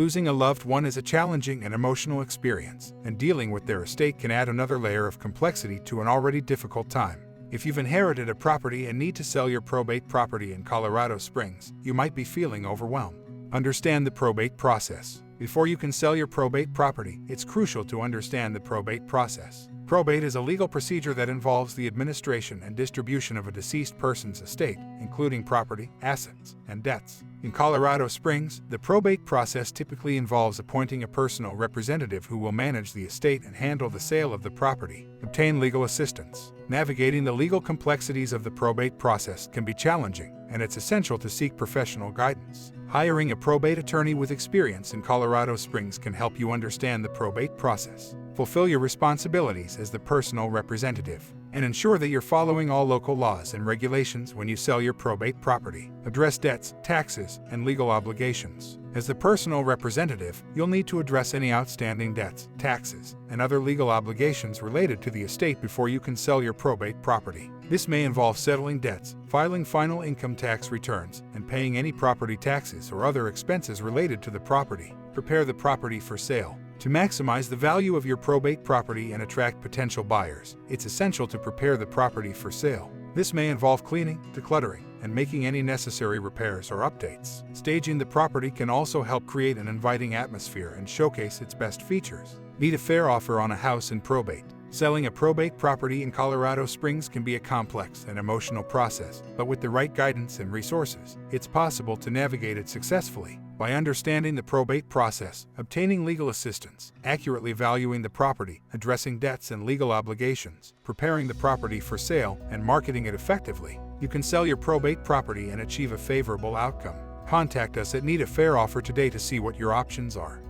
Losing a loved one is a challenging and emotional experience, and dealing with their estate can add another layer of complexity to an already difficult time. If you've inherited a property and need to sell your probate property in Colorado Springs, you might be feeling overwhelmed. Understand the probate process. Before you can sell your probate property, it's crucial to understand the probate process. Probate is a legal procedure that involves the administration and distribution of a deceased person's estate, including property, assets, and debts. In Colorado Springs, the probate process typically involves appointing a personal representative who will manage the estate and handle the sale of the property. Obtain legal assistance. Navigating the legal complexities of the probate process can be challenging, and it's essential to seek professional guidance. Hiring a probate attorney with experience in Colorado Springs can help you understand the probate process. Fulfill your responsibilities as the personal representative, and ensure that you're following all local laws and regulations when you sell your probate property. Address debts, taxes, and legal obligations. As the personal representative, you'll need to address any outstanding debts, taxes, and other legal obligations related to the estate before you can sell your probate property. This may involve settling debts, filing final income tax returns, and paying any property taxes or other expenses related to the property. Prepare the property for sale. To maximize the value of your probate property and attract potential buyers, it's essential to prepare the property for sale. This may involve cleaning, decluttering, and making any necessary repairs or updates. Staging the property can also help create an inviting atmosphere and showcase its best features. Need a fair offer on a house in probate? Selling a probate property in Colorado Springs can be a complex and emotional process, but with the right guidance and resources, it's possible to navigate it successfully. By understanding the probate process, obtaining legal assistance, accurately valuing the property, addressing debts and legal obligations, preparing the property for sale, and marketing it effectively, you can sell your probate property and achieve a favorable outcome. Contact us at Need a Fair Offer today to see what your options are.